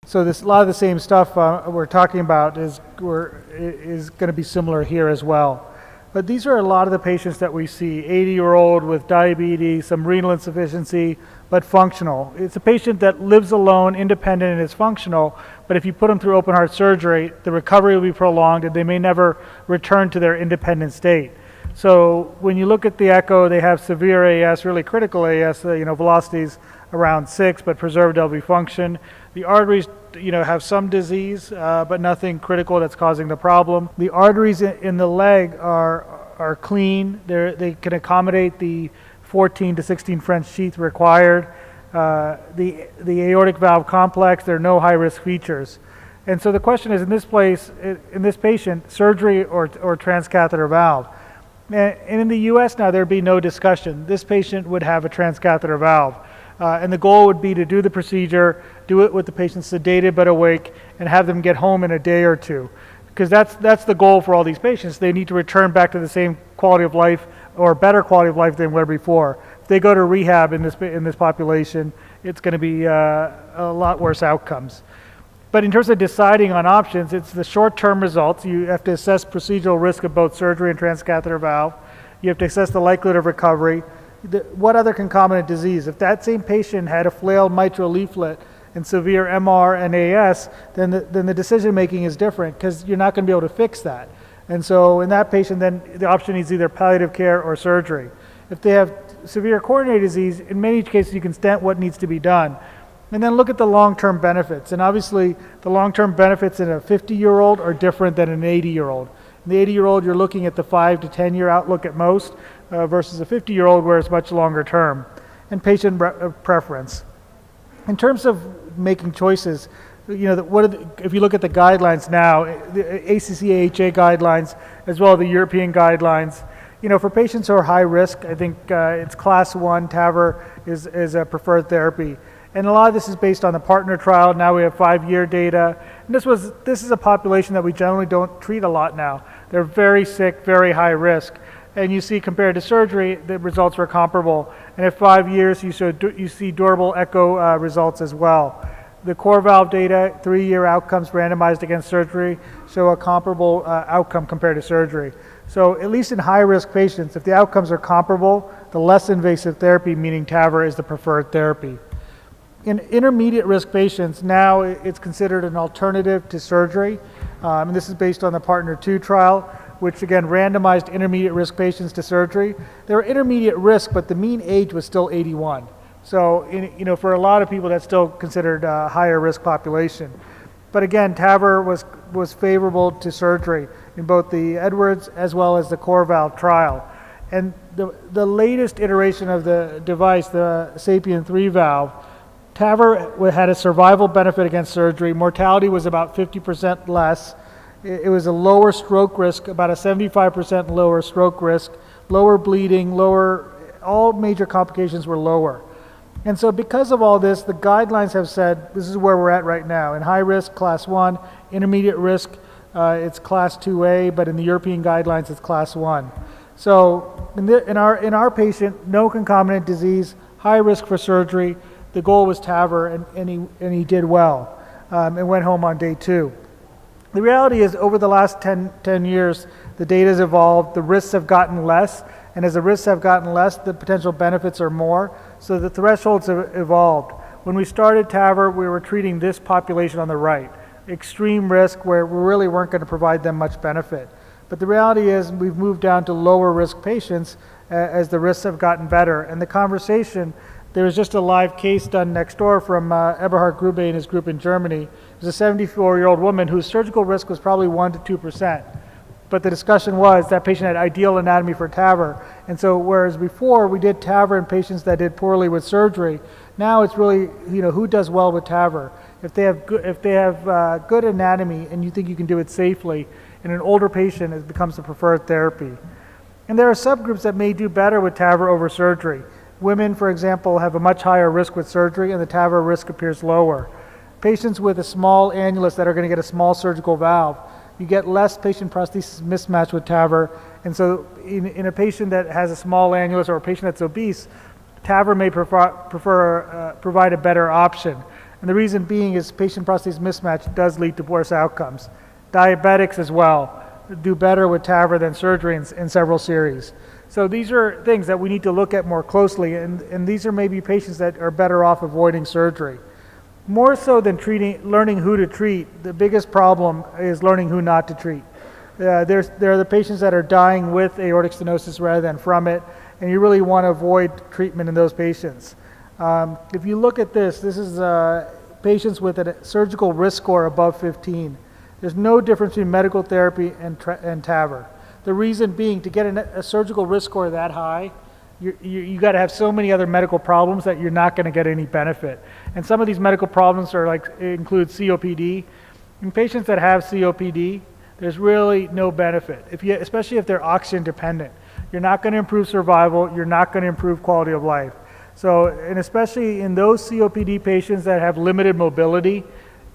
So a lot of the same stuff we're talking about is going to be similar here as well. But these are a lot of the patients that we see, 80-year-old with diabetes, some renal insufficiency, but functional. It's a patient that lives alone, independent, and is functional, but if you put them through open heart surgery, the recovery will be prolonged and they may never return to their independent state. So when you look at the echo, they have severe AS, really critical AS, velocities around 6, but preserved LV function. The arteries, have some disease, but nothing critical that's causing the problem. The arteries in the leg are clean. They can accommodate the 14 to 16 French sheath required. The aortic valve complex, there are no high-risk features. And so the question is, in this patient, surgery or transcatheter valve? And in the US now, there'd be no discussion. This patient would have a transcatheter valve. And the goal would be to do the procedure, do it with the patient sedated but awake, and have them get home in a day or two. Because that's the goal for all these patients. They need to return back to the same quality of life or better quality of life than were before. If they go to rehab in this population, it's going to be a lot worse outcomes. But in terms of deciding on options, it's the short-term results. You have to assess procedural risk of both surgery and transcatheter valve. You have to assess the likelihood of recovery. What other concomitant disease? If that same patient had a flailed mitral leaflet and severe MR and AS, then the decision making is different because you're not going to be able to fix that. And so in that patient, then the option is either palliative care or surgery. If they have severe coronary disease, in many cases you can stent what needs to be done. And then look at the long-term benefits. And obviously the long-term benefits in a 50-year-old are different than an 80-year-old. In the 80-year-old, you're looking at the 5 to 10-year outlook at most, versus a 50-year-old where it's much longer term, and patient preference. In terms of making choices, if you look at the guidelines now, the ACC/AHA guidelines, as well as the European guidelines, for patients who are high risk, I think it's class 1 TAVR is a preferred therapy. And a lot of this is based on the partner trial. Now we have 5-year data. And this is a population that we generally don't treat a lot now. They're very sick, very high risk. And you see compared to surgery, the results were comparable. And at 5 years, you see durable echo results as well. The core valve data, 3-year outcomes randomized against surgery, show a comparable outcome compared to surgery. So at least in high-risk patients, if the outcomes are comparable, the less invasive therapy, meaning TAVR, is the preferred therapy. In intermediate risk patients, now it's considered an alternative to surgery. And this is based on the PARTNER 2 trial, which again randomized intermediate risk patients to surgery. They were intermediate risk, but the mean age was still 81. So, for a lot of people, that's still considered a higher risk population. But again, TAVR was favorable to surgery in both the Edwards as well as the core valve trial. And the latest iteration of the device, the SAPIEN 3 valve, TAVR had a survival benefit against surgery. Mortality was about 50% less. It was a lower stroke risk, about a 75% lower stroke risk, lower bleeding, all major complications were lower. And so because of all this, the guidelines have said, this is where we're at right now. In high risk, class 1, intermediate risk, it's class 2A, but in the European guidelines, it's class 1. So in our patient, no concomitant disease, high risk for surgery. The goal was TAVR, and he did well, and went home on day 2. The reality is, over the last 10 years, the data has evolved, the risks have gotten less, and as the risks have gotten less, the potential benefits are more, so the thresholds have evolved. When we started TAVR, we were treating this population on the right, extreme risk where we really weren't going to provide them much benefit. But the reality is, we've moved down to lower risk patients as the risks have gotten better, and the conversation. There was just a live case done next door from Eberhard Grube and his group in Germany. It was a 74-year-old woman whose surgical risk was probably 1% to 2%. But the discussion was that patient had ideal anatomy for TAVR. And so whereas before we did TAVR in patients that did poorly with surgery, now it's really, who does well with TAVR. If they have good anatomy and you think you can do it safely, in an older patient, it becomes the preferred therapy. And there are subgroups that may do better with TAVR over surgery. Women, for example, have a much higher risk with surgery, and the TAVR risk appears lower. Patients with a small annulus that are going to get a small surgical valve, you get less patient prosthesis mismatch with TAVR. And so in a patient that has a small annulus or a patient that's obese, TAVR may provide a better option. And the reason being is patient prostate mismatch does lead to worse outcomes. Diabetics as well do better with TAVR than surgery in several series. So these are things that we need to look at more closely, and these are maybe patients that are better off avoiding surgery. More so than learning who to treat, the biggest problem is learning who not to treat. There are the patients that are dying with aortic stenosis rather than from it, and you really want to avoid treatment in those patients. If you look at this is patients with a surgical risk score above 15. There's no difference between medical therapy and TAVR. The reason being, to get a surgical risk score that high, you got to have so many other medical problems that you're not going to get any benefit. And some of these medical problems include COPD. In patients that have COPD, there's really no benefit, especially if they're oxygen dependent. You're not going to improve survival, you're not going to improve quality of life. So, and especially in those COPD patients that have limited mobility,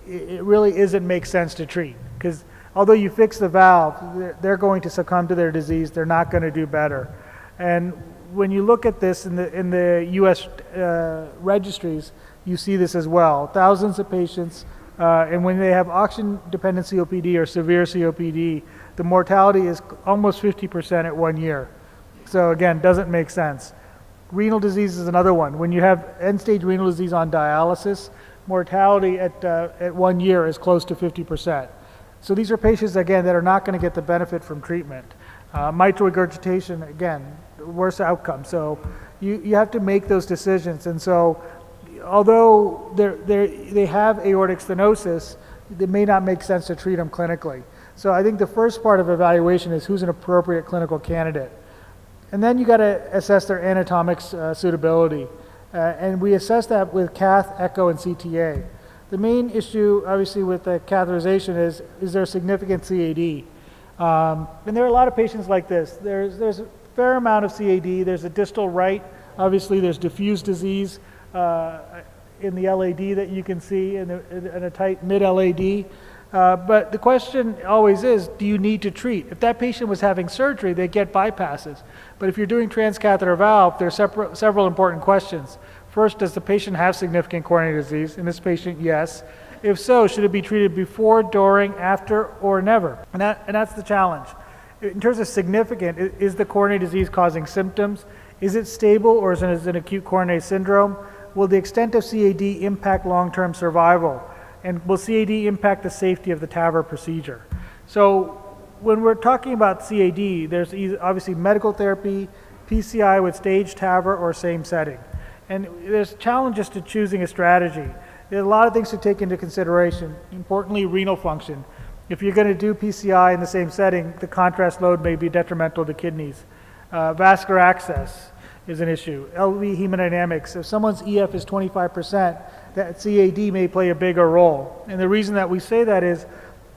it really doesn't make sense to treat, because although you fix the valve, they're going to succumb to their disease, they're not going to do better. And when you look at this in the US registries, you see this as well. Thousands of patients, and when they have oxygen-dependent COPD or severe COPD, the mortality is almost 50% at 1 year. So again, doesn't make sense. Renal disease is another one. When you have end-stage renal disease on dialysis, mortality at 1 year is close to 50%. So these are patients, again, that are not going to get the benefit from treatment. Mitral regurgitation, again, worse outcome. So you have to make those decisions. And so although they have aortic stenosis, it may not make sense to treat them clinically. So I think the first part of evaluation is who's an appropriate clinical candidate. And then you got to assess their anatomic suitability. And we assess that with cath, echo, and CTA. The main issue, obviously, with the catheterization is there significant CAD? And there are a lot of patients like this. There's a fair amount of CAD. There's a distal right. Obviously, there's diffuse disease in the LAD that you can see, in a tight mid-LAD. But the question always is, do you need to treat? If that patient was having surgery, they get bypasses. But if you're doing transcatheter valve, there are several important questions. First, does the patient have significant coronary disease? In this patient, yes. If so, should it be treated before, during, after, or never? And that's the challenge. In terms of significant, is the coronary disease causing symptoms? Is it stable, or is it an acute coronary syndrome? Will the extent of CAD impact long-term survival? And will CAD impact the safety of the TAVR procedure? So when we're talking about CAD, there's obviously medical therapy, PCI with staged TAVR, or same setting. And there's challenges to choosing a strategy. There are a lot of things to take into consideration. Importantly, renal function. If you're going to do PCI in the same setting, the contrast load may be detrimental to kidneys. Vascular access is an issue. LV hemodynamics. If someone's EF is 25%, that CAD may play a bigger role. And the reason that we say that is,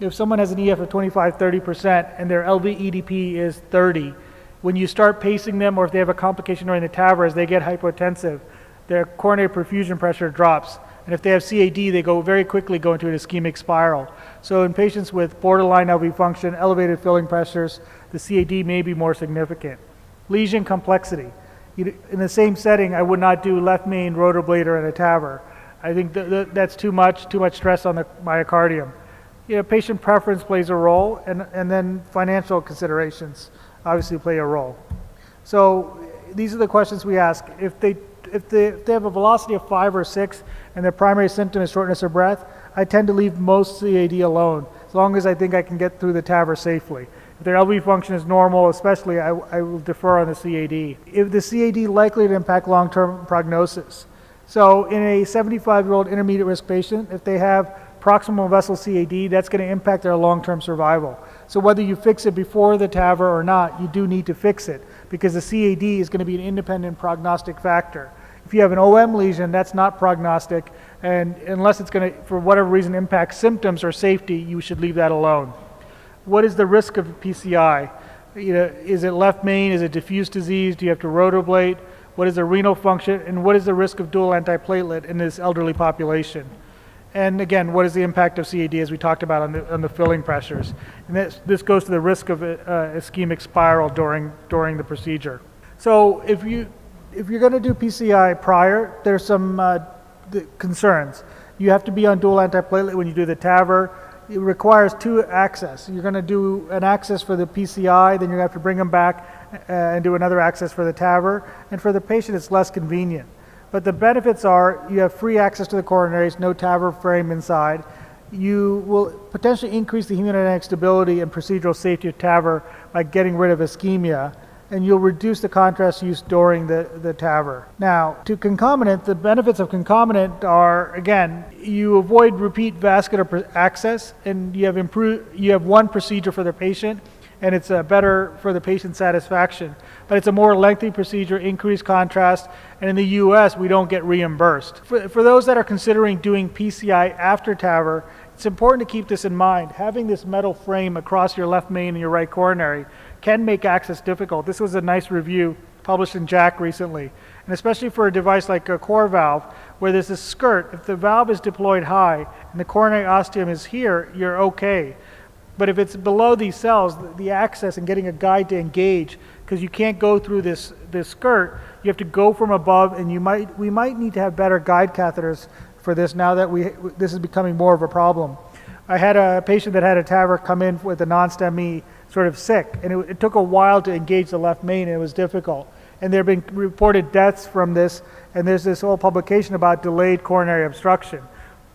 if someone has an EF of 25-30% and their LV EDP is 30, when you start pacing them, or if they have a complication during the TAVR, as they get hypotensive, their coronary perfusion pressure drops. And if they have CAD, they very quickly go into an ischemic spiral. So in patients with borderline LV function, elevated filling pressures, the CAD may be more significant. Lesion complexity. In the same setting, I would not do left main rotablator and a TAVR. I think that's too much stress on the myocardium. Patient preference plays a role, and then financial considerations obviously play a role. So these are the questions we ask. If they have a velocity of 5 or 6 and their primary symptom is shortness of breath, I tend to leave most CAD alone, as long as I think I can get through the TAVR safely. If their LV function is normal, especially, I will defer on the CAD. If the CAD likely to impact long-term prognosis. So in a 75-year-old intermediate risk patient, if they have proximal vessel CAD, that's going to impact their long-term survival. So whether you fix it before the TAVR or not, you do need to fix it, because the CAD is going to be an independent prognostic factor. If you have an OM lesion, that's not prognostic, and unless it's going to, for whatever reason, impact symptoms or safety, you should leave that alone. What is the risk of PCI? Is it left main? Is it diffuse disease? Do you have to rotablate? What is the renal function? And what is the risk of dual antiplatelet in this elderly population? And again, what is the impact of CAD, as we talked about, on the filling pressures? And this goes to the risk of ischemic spiral during the procedure. So if you're going to do PCI prior, there's some concerns. You have to be on dual antiplatelet when you do the TAVR. It requires 2 access. You're going to do an access for the PCI, then you have to bring them back and do another access for the TAVR. And for the patient, it's less convenient. But the benefits are you have free access to the coronaries, no TAVR frame inside. You will potentially increase the hemodynamic stability and procedural safety of TAVR by getting rid of ischemia, and you'll reduce the contrast use during the TAVR. Now, to concomitant, the benefits of concomitant are, again, you avoid repeat vascular access, and you have one procedure for the patient, and it's better for the patient satisfaction. But it's a more lengthy procedure, increased contrast, and in the US, we don't get reimbursed. For those that are considering doing PCI after TAVR, it's important to keep this in mind. Having this metal frame across your left main and your right coronary can make access difficult. This was a nice review published in JACC recently. And especially for a device like a core valve, where there's a skirt, if the valve is deployed high and the coronary ostium is here, you're okay. But if it's below these cells, the access and getting a guide to engage, because you can't go through this skirt, you have to go from above, and we might need to have better guide catheters for this now that this is becoming more of a problem. I had a patient that had a TAVR come in with a non-STEMI, sort of sick, and it took a while to engage the left main, and it was difficult. And there have been reported deaths from this, and there's this whole publication about delayed coronary obstruction.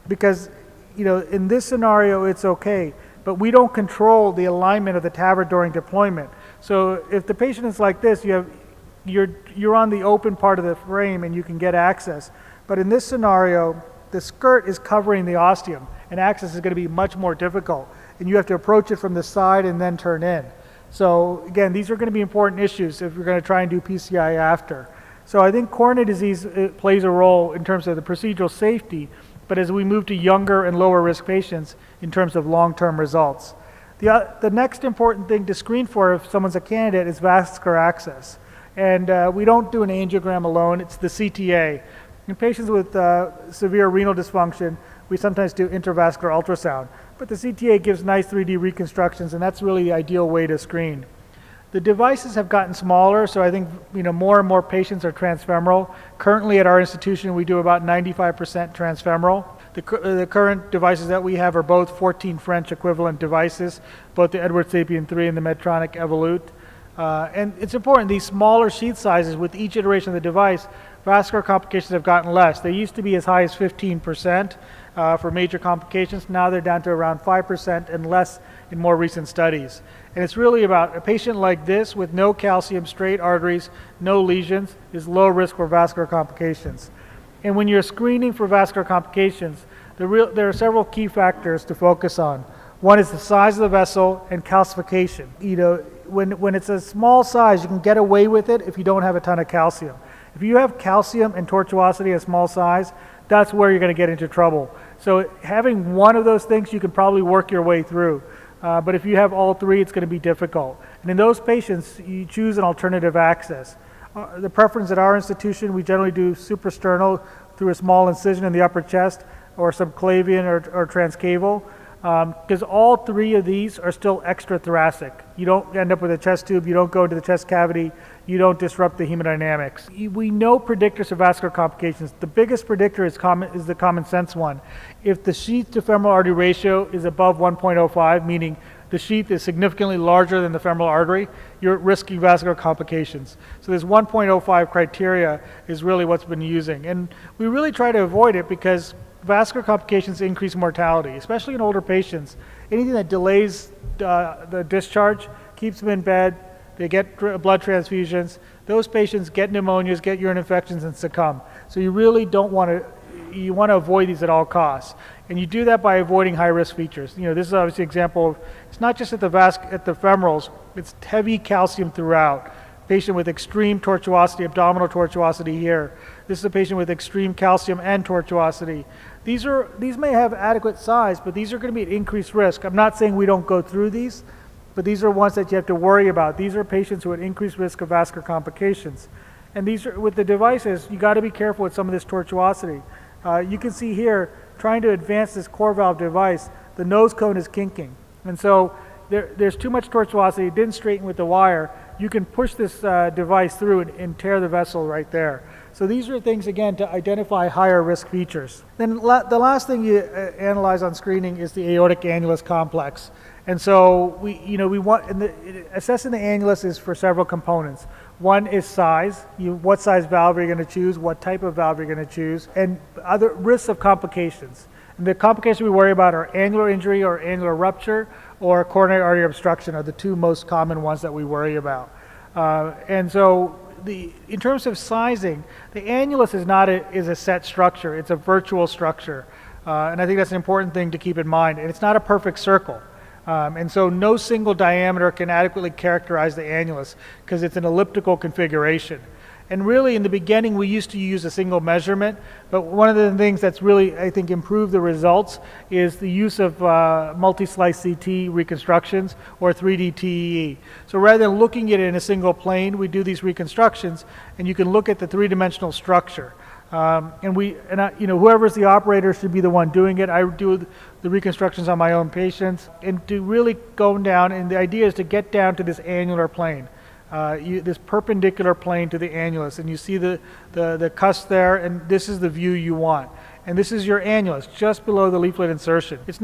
Because, in this scenario, it's okay, but we don't control the alignment of the TAVR during deployment. So if the patient is like this, you're on the open part of the frame and you can get access. But in this scenario, the skirt is covering the ostium, and access is going to be much more difficult. And you have to approach it from the side and then turn in. So again, these are going to be important issues if you're going to try and do PCI after. So I think coronary disease plays a role in terms of the procedural safety, but as we move to younger and lower risk patients in terms of long-term results. The next important thing to screen for if someone's a candidate is vascular access. And we don't do an angiogram alone, it's the CTA. In patients with severe renal dysfunction, we sometimes do intravascular ultrasound. But the CTA gives nice 3D reconstructions, and that's really the ideal way to screen. The devices have gotten smaller, so I think more and more patients are transfemoral. Currently at our institution, we do about 95% transfemoral. The current devices that we have are both 14 French equivalent devices, both the Edwards Sapien 3 and the Medtronic Evolute. And it's important, these smaller sheath sizes, with each iteration of the device, vascular complications have gotten less. They used to be as high as 15% for major complications. Now they're down to around 5% and less in more recent studies. And it's really about a patient like this with no calcium, straight arteries, no lesions, is low risk for vascular complications. And when you're screening for vascular complications, there are several key factors to focus on. One is the size of the vessel and calcification. When it's a small size, you can get away with it if you don't have a ton of calcium. If you have calcium and tortuosity at small size, that's where you're going to get into trouble. So having one of those things, you can probably work your way through. But if you have all three, it's going to be difficult. And in those patients, you choose an alternative access. The preference at our institution, we generally do suprasternal through a small incision in the upper chest, or subclavian or transcaval, because all three of these are still extrathoracic. You don't end up with a chest tube, you don't go into the chest cavity, you don't disrupt the hemodynamics. We know predictors of vascular complications. The biggest predictor is the common sense one. If the sheath to femoral artery ratio is above 1.05, meaning the sheath is significantly larger than the femoral artery, you're risking vascular complications. So this 1.05 criteria is really what's been using. And we really try to avoid it because vascular complications increase mortality, especially in older patients. Anything that delays the discharge, keeps them in bed, they get blood transfusions, those patients get pneumonias, get urine infections, and succumb. So you really don't want to, you want to avoid these at all costs. And you do that by avoiding high-risk features. This is obviously an example of, it's not just at the femorals, it's heavy calcium throughout. Patient with extreme tortuosity, abdominal tortuosity here. This is a patient with extreme calcium and tortuosity. These may have adequate size, but these are going to be at increased risk. I'm not saying we don't go through these, but these are ones that you have to worry about. These are patients who have increased risk of vascular complications. And these are, with the devices, you got to be careful with some of this tortuosity. You can see here, trying to advance this core valve device, the nose cone is kinking. And so there's too much tortuosity, it didn't straighten with the wire. you can push this device through and tear the vessel right there. So these are things, again, to identify higher risk features. Then the last thing you analyze on screening is the aortic annulus complex. And so assessing the annulus is for several components. One is size. What size valve are you going to choose? What type of valve you're going to choose? And other risks of complications. And the complications we worry about are annular injury or annular rupture or coronary artery obstruction are the two most common ones that we worry about. And so in terms of sizing, the annulus is a set structure. It's a virtual structure. And I think that's an important thing to keep in mind. And it's not a perfect circle. And so no single diameter can adequately characterize the annulus because it's an elliptical configuration. And really, in the beginning, we used to use a single measurement, but one of the things that's really, I think, improved the results is the use of multi-slice CT reconstructions or 3D TEE. So rather than looking at it in a single plane, we do these reconstructions, and you can look at the three-dimensional structure. Whoever's the operator should be the one doing it. I do the reconstructions on my own patients, and to really go down, and the idea is to get down to this annular plane. This perpendicular plane to the annulus, and you see the cusp there, and this is the view you want. And this is your annulus, just below the leaflet insertion. It's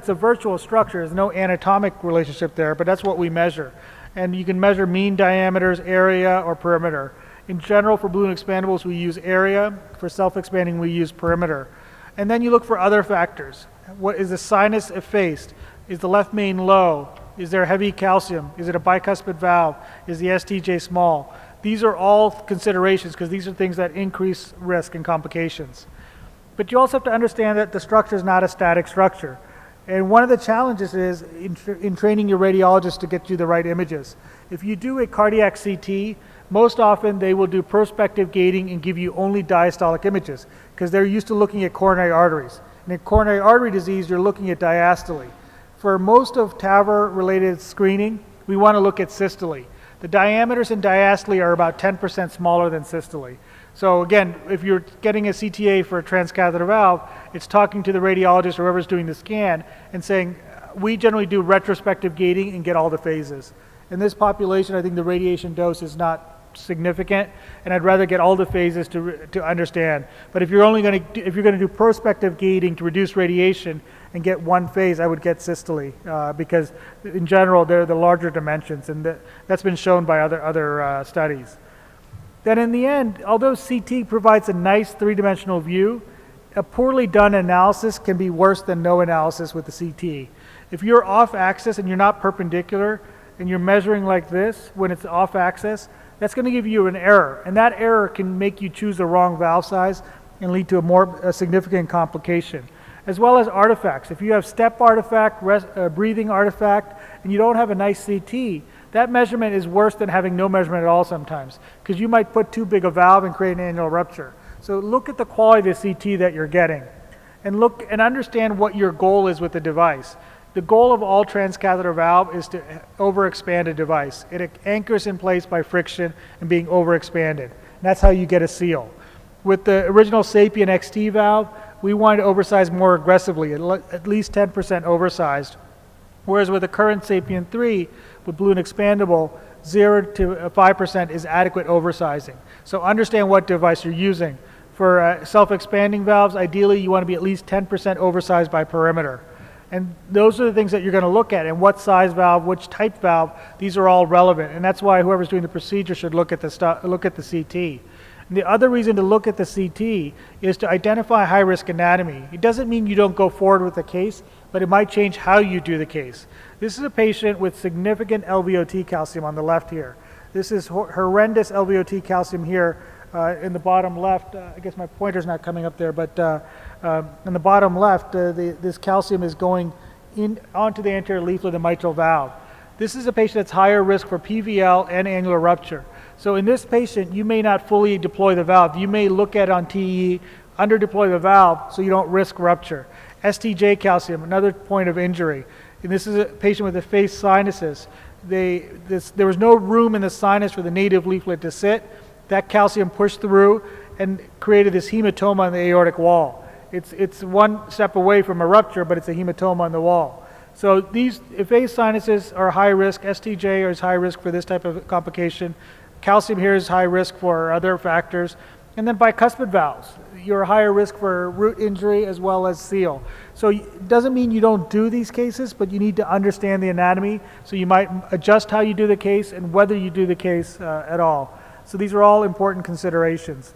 a virtual structure. There's no anatomic relationship there, but that's what we measure. And you can measure mean diameters, area, or perimeter. In general, for balloon expandables, we use area. For self-expanding, we use perimeter. And then you look for other factors. What is the sinus effaced? Is the left main low? Is there heavy calcium? Is it a bicuspid valve? Is the STJ small? These are all considerations because these are things that increase risk and complications. But you also have to understand that the structure is not a static structure. And one of the challenges is in training your radiologists to get you the right images. If you do a cardiac CT, most often they will do prospective gating and give you only diastolic images because they're used to looking at coronary arteries. And in coronary artery disease, you're looking at diastole. For most of TAVR-related screening, we want to look at systole. The diameters in diastole are about 10% smaller than systole. So again, if you're getting a CTA for a transcatheter valve, it's talking to the radiologist or whoever's doing the scan and saying, we generally do retrospective gating and get all the phases. In this population, I think the radiation dose is not significant, and I'd rather get all the phases to understand. But if you're going to do prospective gating to reduce radiation and get one phase, I would get systole because in general they're the larger dimensions, and that's been shown by other studies. Then in the end, although CT provides a nice three-dimensional view, a poorly done analysis can be worse than no analysis with the CT. If you're off axis and you're not perpendicular and you're measuring like this when it's off axis, that's going to give you an error, and that error can make you choose the wrong valve size and lead to a significant complication, as well as artifacts. If you have step artifact, breathing artifact, and you don't have a nice CT, that measurement is worse than having no measurement at all sometimes, because you might put too big a valve and create an annular rupture. So look at the quality of the CT that you're getting, and look and understand what your goal is with the device. The goal of all transcatheter valve is to overexpand a device. It anchors in place by friction and being overexpanded. And that's how you get a seal. With the original Sapien XT valve, we wanted to oversize more aggressively, at least 10% oversized. Whereas with the current Sapien 3, with balloon expandable, 0 to 5% is adequate oversizing. So understand what device you're using. For self-expanding valves, ideally you want to be at least 10% oversized by perimeter. And those are the things that you're going to look at, and what size valve, which type valve, these are all relevant. And that's why whoever's doing the procedure should look at the CT. And the other reason to look at the CT is to identify high-risk anatomy. It doesn't mean you don't go forward with the case, but it might change how you do the case. This is a patient with significant LVOT calcium on the left here. This is horrendous LVOT calcium here in the bottom left. I guess my pointer's not coming up there, but in the bottom left, this calcium is going onto the anterior leaflet of the mitral valve. This is a patient that's higher risk for PVL and annular rupture. So in this patient, you may not fully deploy the valve. You may look at on TE, under-deploy the valve so you don't risk rupture. STJ calcium, another point of injury. And this is a patient with effaced sinuses. There was no room in the sinus for the native leaflet to sit. That calcium pushed through and created this hematoma on the aortic wall. It's one step away from a rupture, but it's a hematoma on the wall. So these effaced sinuses are high risk. STJ is high risk for this type of complication. Calcium here is high risk for other factors. And then bicuspid valves, you're higher risk for root injury as well as seal. So it doesn't mean you don't do these cases, but you need to understand the anatomy. So you might adjust how you do the case and whether you do the case at all. So these are all important considerations.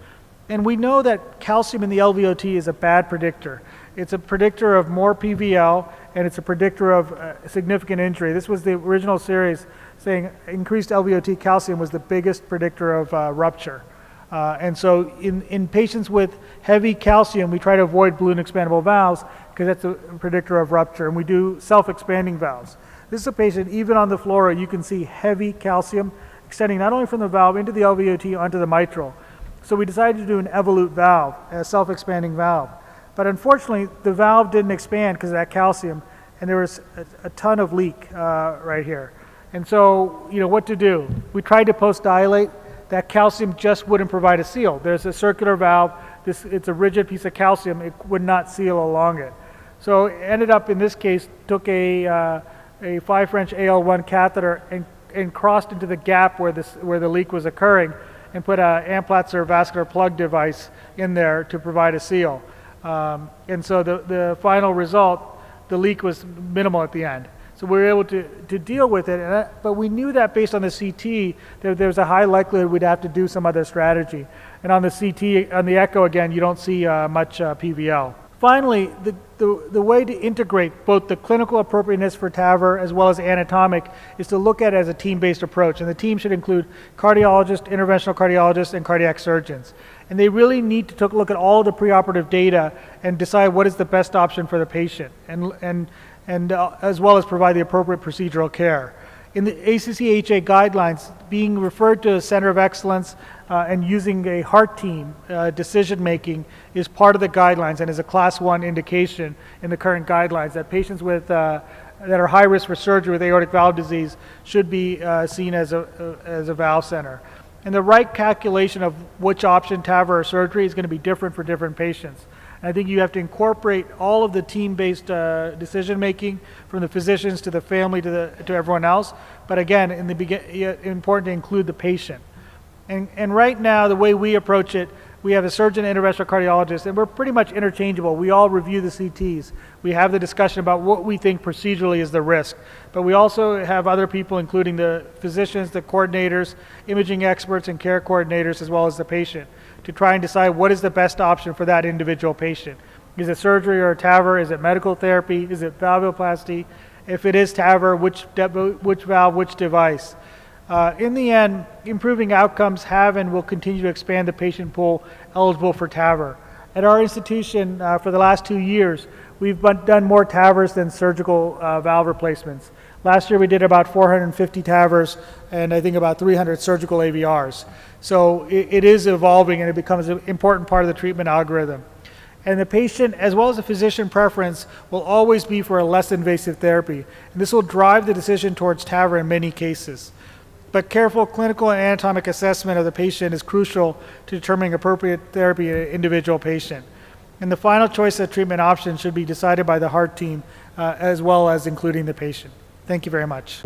And we know that calcium in the LVOT is a bad predictor. It's a predictor of more PVL, and it's a predictor of significant injury. This was the original series saying increased LVOT calcium was the biggest predictor of rupture. And so in patients with heavy calcium, we try to avoid balloon expandable valves because that's a predictor of rupture, and we do self-expanding valves. This is a patient, even on the floor, you can see heavy calcium extending not only from the valve into the LVOT onto the mitral. So we decided to do an evolute valve, a self-expanding valve. But unfortunately, the valve didn't expand because of that calcium, and there was a ton of leak right here. And so, what to do? We tried to post-dilate. That calcium just wouldn't provide a seal. There's a circular valve. It's a rigid piece of calcium. It would not seal along it. So it ended up, in this case, took a 5 French AL1 catheter and crossed into the gap where the leak was occurring and put an Amplatzer vascular plug device in there to provide a seal. And so the final result, the leak was minimal at the end. So we were able to deal with it, but we knew that based on the CT, there was a high likelihood we'd have to do some other strategy. And on the CT, on the echo again, you don't see much PVL. Finally, the way to integrate both the clinical appropriateness for TAVR as well as anatomic is to look at it as a team-based approach. And the team should include cardiologists, interventional cardiologists, and cardiac surgeons. And they really need to take a look at all the preoperative data and decide what is the best option for the patient, and as well as provide the appropriate procedural care. In the ACC/AHA guidelines, being referred to a center of excellence and using a heart team decision-making is part of the guidelines and is a class 1 indication in the current guidelines that patients with that are high risk for surgery with aortic valve disease should be seen as a valve center. And the right calculation of which option, TAVR or surgery, is going to be different for different patients. And I think you have to incorporate all of the team-based decision-making from the physicians to the family to everyone else. But again, important to include the patient. And right now, the way we approach it, we have a surgeon and interventional cardiologist, and we're pretty much interchangeable. We all review the CTs. We have the discussion about what we think procedurally is the risk. But we also have other people, including the physicians, the coordinators, imaging experts, and care coordinators, as well as the patient, to try and decide what is the best option for that individual patient. Is it surgery or TAVR? Is it medical therapy? Is it valvuloplasty? If it is TAVR, which valve, which device? In the end, improving outcomes have and will continue to expand the patient pool eligible for TAVR. At our institution, for the last 2 years, we've done more TAVRs than surgical valve replacements. Last year we did about 450 TAVRs and I think about 300 surgical AVRs. So it is evolving and it becomes an important part of the treatment algorithm. And the patient, as well as the physician preference, will always be for a less invasive therapy. And this will drive the decision towards TAVR in many cases. But careful clinical and anatomic assessment of the patient is crucial to determining appropriate therapy in an individual patient. And the final choice of treatment option should be decided by the heart team as well as including the patient. Thank you very much.